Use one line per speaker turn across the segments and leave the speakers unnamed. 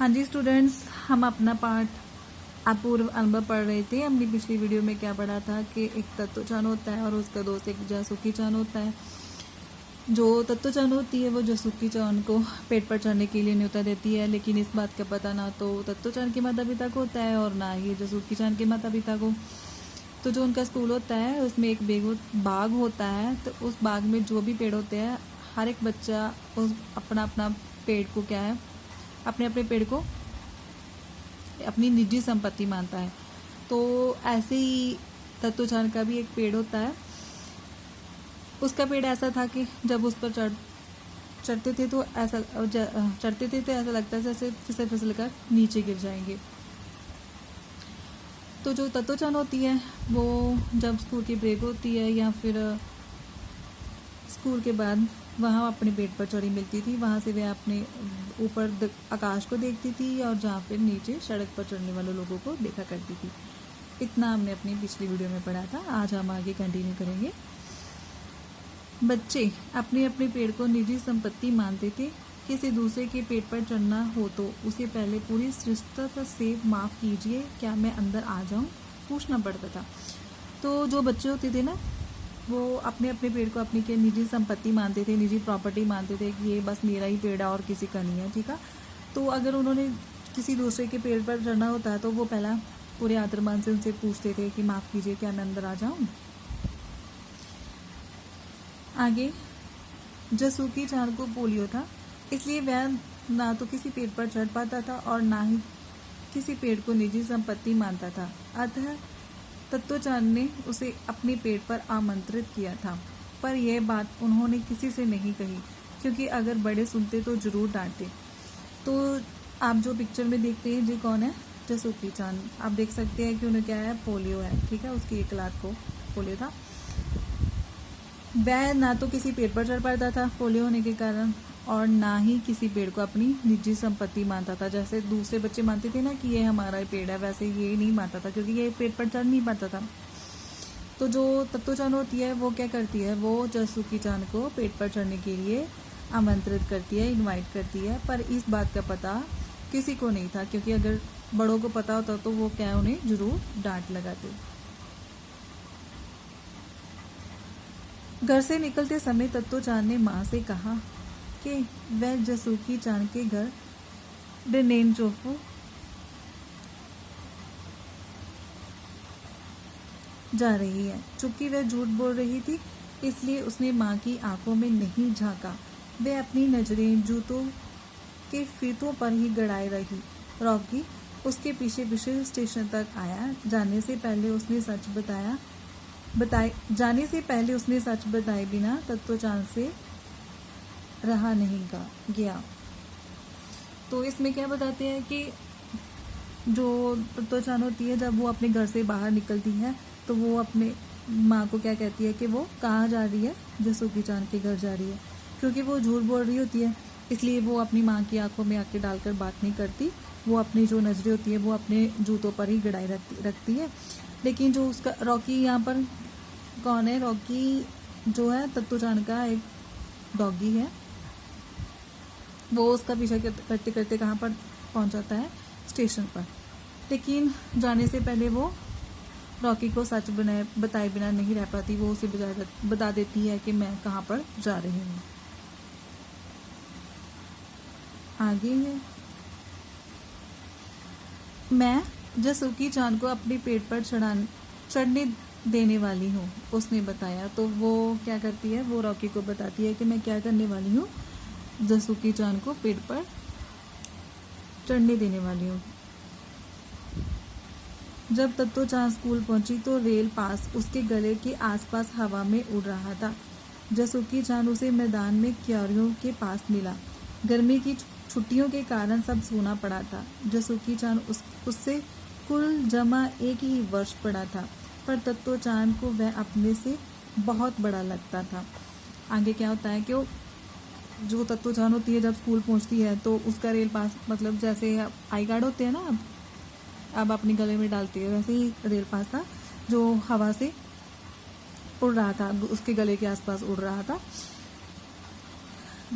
हाँ जी स्टूडेंट्स, हम अपना पाठ अपूर्व अनुभव पढ़ रहे थे। हमने पिछली वीडियो में क्या पढ़ा था कि एक तत्वचान होता है और उसका दोस्त एक जासूकी चान होता है। जो तत्वचान होती है वो जासूकी चान को पेट पर चढ़ने के लिए न्योता देती है, लेकिन इस बात का पता ना तो तत्वचान के माता पिता को होता है और ना ही जासूकी चान के माता पिता को। तो जो उनका स्कूल होता है उसमें एक बाग होता है, तो उस बाग में जो भी पेड़ होते हैं हर एक बच्चा उस अपना अपना पेड़ को क्या है अपने अपने पेड़ को अपनी निजी संपत्ति मानता है। तो ऐसे ही तत्वचान का भी एक पेड़ होता है। उसका पेड़ ऐसा था कि जब उस पर चढ़ते थे तो ऐसा लगता है जैसे फिसल फिसल कर नीचे गिर जाएंगे। तो जो तत्वचान होती है वो जब स्कूल की ब्रेक होती है या फिर स्कूल के बाद वहाँ अपने पेट पर चढ़ी मिलती थी, वहाँ से वह अपने ऊपर आकाश को देखती थी और जहाँ फिर नीचे सड़क पर चढ़ने वाले लोगों को देखा करती थी। इतना हमने अपनी पिछली वीडियो में पढ़ा था। आज हम आगे कंटिन्यू करेंगे। बच्चे अपने अपने पेड़ को निजी संपत्ति मानते थे। किसी दूसरे के पेट पर चढ़ना हो तो उसे पहले पूरी शिष्टता से माफ़ कीजिए, क्या मैं अंदर आ जाऊं, पूछना पड़ता था। तो जो बच्चे होते थे ना, वो अपने अपने पेड़ को अपनी के निजी संपत्ति मानते थे, निजी प्रॉपर्टी मानते थे कि ये बस मेरा ही पेड़ है और किसी का नहीं है, ठीक है। तो अगर उन्होंने किसी दूसरे के पेड़ पर चढ़ना होता है तो वो पहला पूरे आदरमान से उनसे पूछते थे कि माफ़ कीजिए, क्या मैं अंदर आ जाऊं। आगे जासूकी चान को पोलियो था, इसलिए वह ना तो किसी पेड़ पर चढ़ पाता था और ना ही किसी पेड़ को निजी संपत्ति मानता था। अतः तत्वचान ने उसे अपने पेड़ पर आमंत्रित किया था, पर यह बात उन्होंने किसी से नहीं कही, क्योंकि अगर बड़े सुनते तो जरूर डांटते। तो आप जो पिक्चर में देखते हैं जी कौन है, जासूकी चान। आप देख सकते हैं कि उन्हें क्या है, पोलियो है, ठीक है। उसकी एक लात को पोलियो था। वह ना तो किसी पेड़ पर चढ़ पाता था पोलियो होने के कारण और ना ही किसी पेड़ को अपनी निजी संपत्ति मानता था। जैसे दूसरे बच्चे मानते थे ना कि ये हमारा पेड़ है, वैसे ये नहीं मानता था, क्योंकि ये पेड़ पर चढ़ नहीं पाता था। तो जो तत्वचान होती है वो क्या करती है, वो जासूकी चान को पेड़ पर चढ़ने के लिए आमंत्रित करती है, इनवाइट करती है। पर इस बात का पता किसी को नहीं था, क्योंकि अगर बड़ों को पता होता तो वो क्या उन्हें जरूर डांट लगाते। घर से निकलते समय तत्वचान ने माँ से कहा कि वह जासूकी चान के घर डेनेन चोफू जा रही है। चूंकि वह झूठ बोल रही थी, इसलिए उसने माँ की आंखों में नहीं झांका। वह अपनी नजरें जूतों के फीतों पर ही गड़ाए रही। रॉकी उसके पीछे पीछे स्टेशन तक आया। जाने से पहले उसने सच बताए बिना तत्वचान से रहा नहीं गया। तो इसमें क्या बताते हैं कि जो तत्वचान होती है जब वो अपने घर से बाहर निकलती है तो वो अपने माँ को क्या कहती है कि वो कहाँ जा रही है, जासूकी चान के घर जा रही है। क्योंकि वो झूठ बोल रही होती है, इसलिए वो अपनी माँ की आंखों में आंखें डालकर बात नहीं करती। वो अपनी जो नजरें होती है वो अपने जूतों पर ही गड़ाई रखती है। लेकिन जो उसका रॉकी, यहाँ पर कौन है, रॉकी जो है तत्वचान का एक डॉगी है। वो उसका पीछा करते करते कहाँ पर पहुँच जाता है, स्टेशन पर। लेकिन जाने से पहले वो रॉकी को सच बताए बिना नहीं रह पाती। वो उसे बता देती है कि मैं कहाँ पर जा रही हूँ। आगे है, मैं जासूकी चान को अपने पेट पर चढ़ने देने वाली हूँ, उसने बताया। तो वो क्या करती है, वो रॉकी को बताती है कि मैं क्या करने वाली हूँ, जासूकी चान को पेड़ पर चढ़ने देने वाली हूँ। जब तत्वचान स्कूल पहुंची तो रेल पास उसके गले के आसपास हवा में उड़ रहा था। जासूकी चान उसे मैदान में क्यारियों के पास मिला। गर्मी की छुट्टियों के कारण सब सोना पड़ा था। जासूकी चान उससे कुल जमा एक ही वर्ष पड़ा था, पर तत्वचान को वह अपने से बहुत बड़ा लगता था। आगे क्या होता है कि जो तत्वचान होती है जब स्कूल पहुंचती है तो उसका रेल पास, मतलब जैसे आई कार्ड होते हैं ना, अब अपने गले में डालती है, वैसे ही रेल पास था जो हवा से उड़ रहा था, उसके गले के आसपास उड़ रहा था।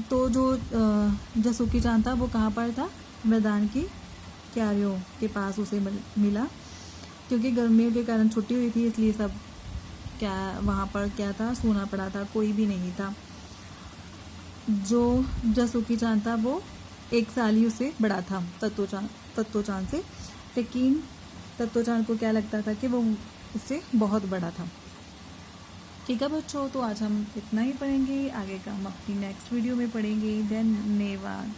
तो जो जासूकी चान था वो कहाँ पर था, मैदान की क्यारियों के पास उसे मिला। क्योंकि गर्मियों के कारण छुट्टी हुई थी, इसलिए सब क्या वहाँ पर क्या था, सूना पड़ा था, कोई भी नहीं था। जो जसुकी चांद था वो 1 साल ही उससे बड़ा था तत्तो चांद से, लेकिन तत्तो चांद को क्या लगता था कि वो उससे बहुत बड़ा था। ठीक है बच्चों, तो आज हम इतना ही पढ़ेंगे, आगे का हम अपनी नेक्स्ट वीडियो में पढ़ेंगे। धन्यवाद।